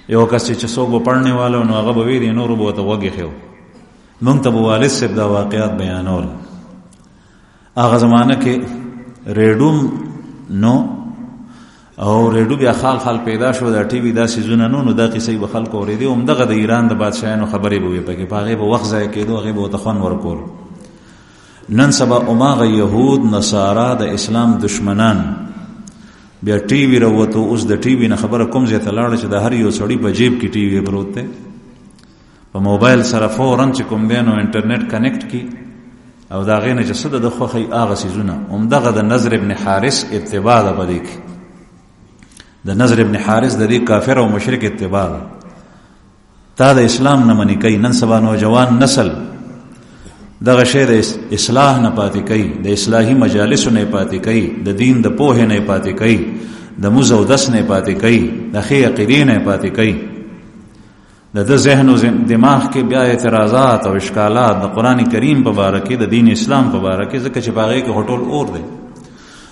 یو کس چې څوک به پړنې والا نو هغه به ویلې، نورو به ورته غوږ ایښی و. مونږ ته به والد صاحب دا واقعات بیانول. هغه زمانه کې ریډیو نو او ریډیو بیا خال پیدا شو، دا ټي وي دا سیزونه نو دا کیسې به خلکو اورېدې. همدغه د ایران د بادشاهانو خبرې به وې پکې، په هغې به وخت ضایع کېدو، هغې به ورته خوند ورکول. نن سبا هماغه یهود نصارا د اسلام دشمنان بیا ټي وي راووتو. اوس د ټي وي نه خبره کوم ځای ته لاړه چې د هر یو سړي په جیب کې ټي وي پروت دی، په موبایل سره فوراً چې کوم دی نو انټرنیټ کنیکټ کی او د هغې نه چې څه د خوښۍ هغه څیزونه. همدغه د نضر ابن حارث اتباع ده په دې کې، د نضر ابن حارث د دې کافر او مشرک اتباع ده. تا د اسلام نه منې کوي. نن سبا نوجوان نسل دغه شی د اصلاح نه پاتې کوي، د اصلاحي مجالسو نه پاتې کوي، د دین د پوهې نه پاتې کوي، د موز او دس نه پاتې کوي، د ښې عقیدې نه پاتې کوي. د ذهن او دماغ کې بیا اعتراضات او اشکالات د قرآن کریم په باره کې، د دین اسلام په باره کې، ځکه چې په هغې کې ټول اور دی.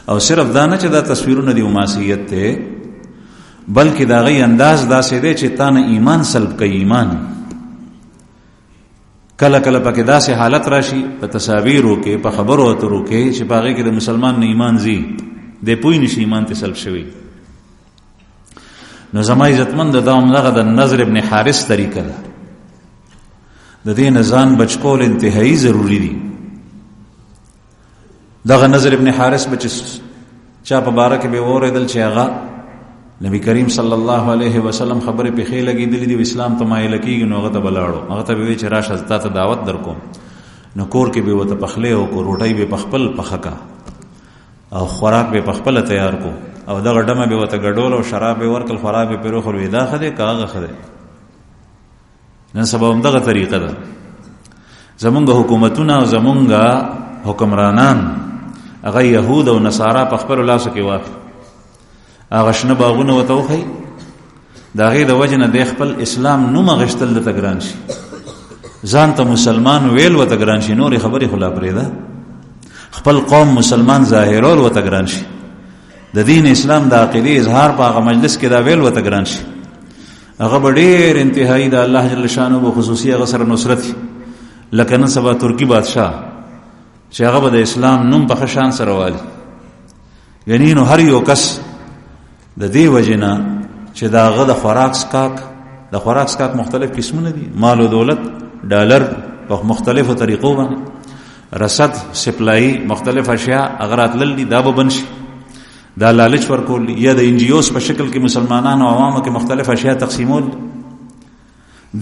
او صرف دا نه چې دا تصویرونه دي معصیت دی، بلکې د هغې انداز داسې دی چې تا نه ایمان سلب کوي. ایمان کله کله پکې داسې حالت راشي په تصاویرو کې، په خبرو اترو کې، چې په هغې کې د مسلمان نه ایمان ځي، دی پوه نشي ایمان ته سلب شوي. نو زما عزتمند دا همدغه د نضر ابن حارث طریقه ده. د دې نه ځان بچ کول انتهایی ضروری دي. دغه نضر ابن حارث بچ چا په باره کې به اوریدل چې هغه نبی کریم صلی الله علیه وسلم خبرې په خې لګېدلې دي اسلام ته مایل کېږي، نو هغه ته بلاړو، هغه ته به وی چې راشه تا ته دعوت درکوم. نو کور کې به وته پخلې او کو روټۍ به پخپل پخکا او خوراک به پخپل تیار کو او دغه ډمه به وته ګډول او شراب به ورکل، خوراک به پیرو خو ودا خده کاغه خده. نن سبا هم دغه طریقه ده. زمونږ حکومتونه او زمونږ حکمرانان هغه يهود او نصارا په خپل لاسو کې واخلي، هغه شنه باغونه وته وخی، دا غي د وجنه د خپل اسلام نوم غشتل د تګران شي، ځان ته مسلمان ویل و تګران شي، نور خبرې خلا پرې ده، خپل قوم مسلمان ظاهرول و تګران شي، د دین اسلام د عقیده اظهار په هغه مجلس کې دا ویل و تګران شي. هغه ډېر انتهایی د الله جل شانه په خصوصي غسر نصرت لکه نن سبا ترکی بادشاہ چې هغه د اسلام نوم په خشان سره والی. یعنی نو هر یو کس د دې وجنه چې داغه د خوراک سکاک مختلف قسمونه دي، مال او دولت، ډالر په مختلفو طریقو باندې، رصد سپلای مختلف اشیاء اغرات للی دا به بنشي، دا لالچ ورکول یا د انجیوز په شکل کې مسلمانانو او عوامو کې مختلف اشیاء تقسیمول،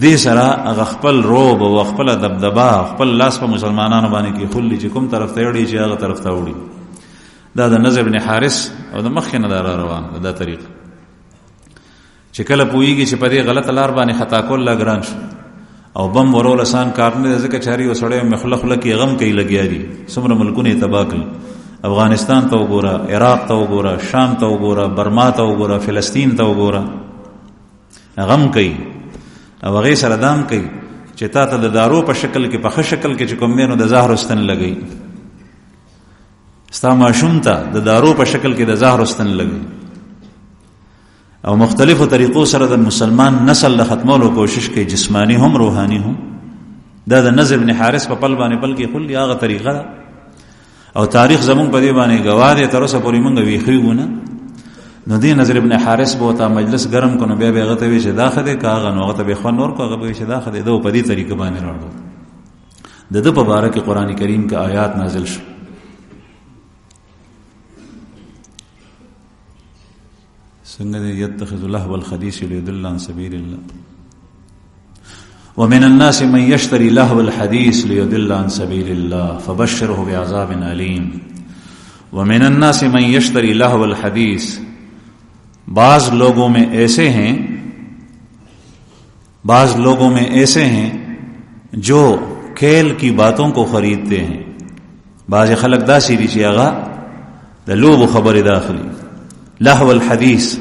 دې سره هغه خپل روب او خپل دبدبه خپل لاس په مسلمانانو باندې کې خللی چې کوم طرف ته وړي چې هغه طرف ته وړي. دا د نضر بن حارث او د مخکنه دا روان دا طریقه چې کله پوېږي چې په دې غلط لار باندې خطا کول لا ګران شو او بم ورول آسان کار نه، ځکه چاري وسړی مخلخله کې غم کوي لګیا دي، څومره ملکونه تباہ کړل، افغانستان ته وګوره، عراق ته وګوره، شام ته وګوره، برما ته وګوره، فلسطین ته وګوره، غم کوي او هغه سره دام کوي چې تا ته د دارو په شکل کې په ښه شکل کې چې کوم دینو د زهر واستن لګي، ستا ماشوم ته د دارو په شکل کې د زهر واستن لګي او مختلفو طریقو سره د مسلمان نسل له ختمولو کوشش کوي، جسمانی هم روحانی هم. دا د نضر بن حارث په پل باندې پل کې خل هغه طریقه ده او تاریخ زمون په دې باندې گواه دی، تر اوسه پورې مونږ ویخیږو. نو دی نضر ابن حارث به تا مجلس ګرم کو، نو بیا به هغه ته وی چې دا خده کاغه، نو هغه ته به خو نور کو، هغه به چې دا خده دو په دې طریقه باندې راوړو. د په باره کې قران کریم کې آیات نازل شو. څنګه دې يتخذ لهو الحديث ليضل عن سبيل الله ومن الناس من يشتري لهو الحديث ليضل عن سبيل الله فبشره بعذاب أليم. ومن الناس من يشتري لهو الحديث، بعض لوگوں میں ایسے ہیں جو کھیل کی باتوں کو خریدتے ہیں. بعض خلق دا سیری چی آغا دا لوب خبر داخلی لہو الحدیث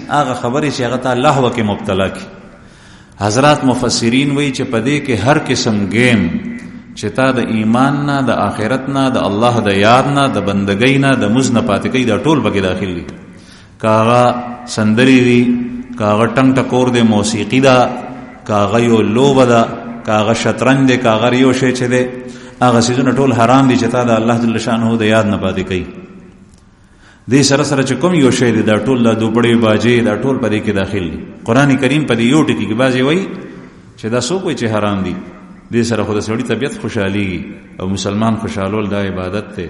آغا خبری چی آغا تا لہو کے مبتلا کی. حضرات مفسرین وی چی پدے کے ہر قسم گیم چی تا دا ایمان نا، دا آخرت نا، دا اللہ دا یاد نا، دا بندگی نا، دا مزن پاتکی دا ټول بکی داخل لی. کاغا سندری دی، کاغا ٹنگ ٹکور دے موسیقی دا، کاغا یو لوب دا، کاغا شطرنج دے، کاغا ریو شیچ دے، آغا سیزون ټول حرام دی چتا دا اللہ جل شانہو دا یاد نپاتی کئی. دی سره سره چې کوم یو شی دی دا ټول دا دوپړې باجې دا ټول پدې کې داخل دي. قران کریم پدې یو ټکی کې بازي وای چې دا څوک وای چې حرام دي. دې سره خو د سړي طبيعت خوشحالي او مسلمان خوشالول دا عبادت ته.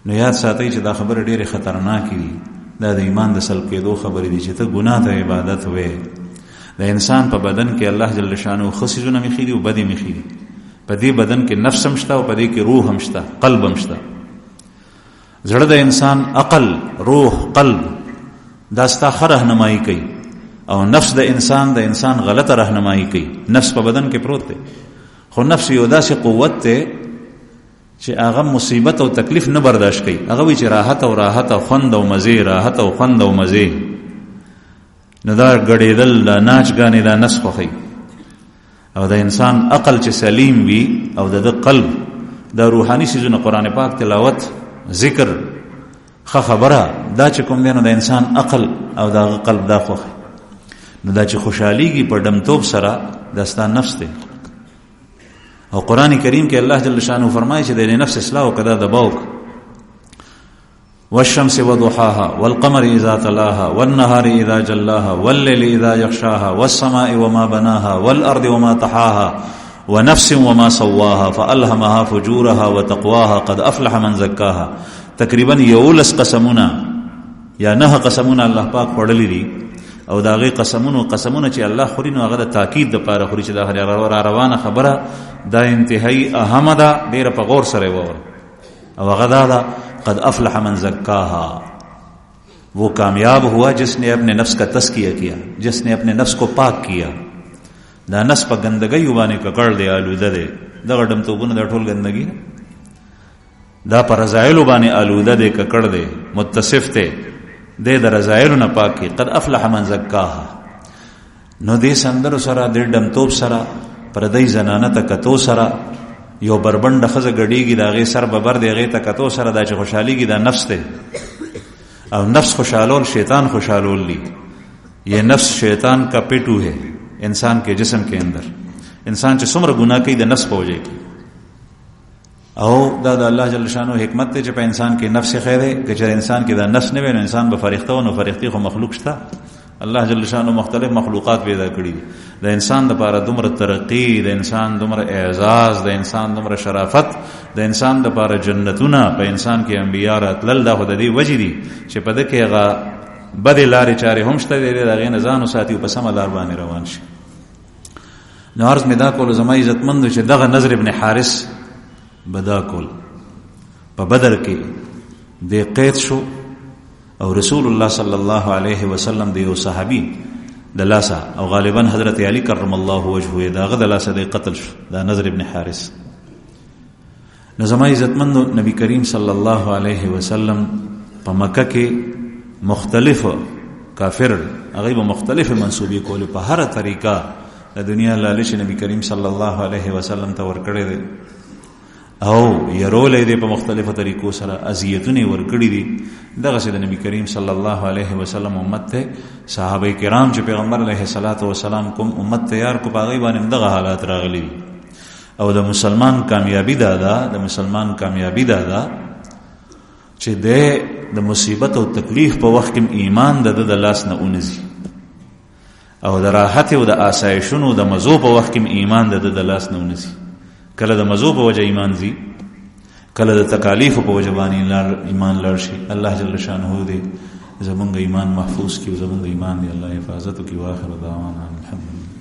نو یاد ساتئ چې دا خبره ډېره خطرناکه دي، دا د ایمان د سلب کېدو خبرې دي چې ته ګناه ته عبادت وې. د انسان په بدن کې الله جل شانه خصيزونه مخېدي او بدی مخېدي. په دې بدن کې نفس هم شته او په دې کې روح هم شته، قلب هم شته. زړه د انسان عقل، روح، قلب دا ستا رهنمایي کوي او نفس د انسان غلطه رهنمایي کوي. نفس په بدن کې پروت دی، خو نفس یو داسې قوت دی چې هغه مصیبت او تکلیف نه برداشت کوي. هغه وی چې راحت او خوند او مزه، راحت او خوند او مزه نه دا ګډېدل، دا ناچ غانې دا نس خوخي. او د انسان عقل چې سلیم وي او د قلب دا روحاني سيزونه قران پاک تلاوت ذکر خبره دا چې کوم دی نو د انسان عقل او دا قلب دا خوخي. نو دا چې خوشحاليږي په دمتوب سره دستا نفس دی. او قران کریم کې الله جل شانه فرمایي چې د نفس اصلاح او کدا دباوک والشمس وضحاها والقمر اذا تلاها والنهار اذا جلاها والليل اذا يغشاها والسماء وما بناها والارض وما طحاها ونفس وما سواها فالهمها فجورها وتقواها قد افلح من زكاها. تقریبا 11 قسمونه یا 9 قسمونه الله پاک وړلې دي او دا غي قسمونه چې الله خوري نو هغه د تاکید د پاره خوري چې دا هر روانه خبره دا انتهایی اهم ده، ډیره په غور سره وره او هغه دا قد افلح من زکاها، وہ کامیاب ہوا جس نے اپنے نفس کا تزکیہ کیا، جس نے اپنے نفس کو پاک کیا. دا نفس په ګندګۍ باندې ککړ دی، آلوده دی، دغه ډمتوبونه د ټول ګندګي دا پر رضایل باندې آلوده دی، ککړ دی، متصف دی، د رضایل نه پاک کی. قد افلح من زکاها. نو دې سندر سره د ډمتوب سره پردی زنانه ته کتو سره یو بربند خزه غړیږي، دا غي سر ببر دی، غي ته کتو سره دا چې خوشحاليږي دا نفس دی. او نفس خوشحالول شیطان خوشحالول لی. یہ نفس شیطان کا پیٹو ہے انسان کے جسم کے اندر. انسان چې څومره ګناه کوي د نفس په وجه کې، او دا د الله جل شانو حکمت ته چې په انسان کې نفس خیر دی. چې انسان کې دا نفس نه وي نو انسان به فرښتہ و نو فرښتې خو مخلوق شته. الله جل شانو مختلف مخلوقات پیدا کړي دي. د انسان لپاره دومره ترقی، د انسان دومره اعزاز، د انسان دومره شرافت، د انسان لپاره جنتونه په انسان کې انبیا راتلل. دا خو د دې وجې دي چې په دې کې هغه بدې لارې چارې هم شته دي، د هغې نه ځان وساتي او په سمه لار باندې روان شي. نو عرض مې دا کولو زما عزتمندو چې دغه نضر ابن حارث بدا کول په بدر کې د قید شو او رسول الله صلی الله علیه وسلم د یو صحابي د لاسه او غالبا حضرت علی کرم الله وجهه داغه د لاسه د قتل شو، دا نضر ابن حارث. نو زما عزتمندو نبی کریم صلی الله علیه وسلم په مکه کې مختلف کافر هغه به مختلف منسوبې کول په هر طریقه د دنیا لالچ نبی کریم صلی الله علیه وسلم ته ورکړی دی او يرولې دي په مختلفو طریقو سره، اذیتونه ورکړي دي. دغه چې د نبی کریم صلی الله علیه وسلم امت ته صحابه کرام چې پیغمبر علیه الصلاۃ والسلام کوم امت تیار کو باغی باندې دغه حالات راغلي. او د مسلمان کامیابی دا د مسلمان کامیابی دا چې د مصیبت او تکلیف په وخت کې ایمان د لاس نه اونځي، او د راحت او د آسایشونو د مزو په وخت کې ایمان د لاس نه اونځي. کله د مزو په وجه ایمان زی، کله د تکالیف په وجه باندې ایمان لړ شي. الله جل شانه دې زمونږ ایمان محفوظ کړي، زمونږ ایمان دی الله حفاظت وکړي. واخر دعوانا الحمدلله.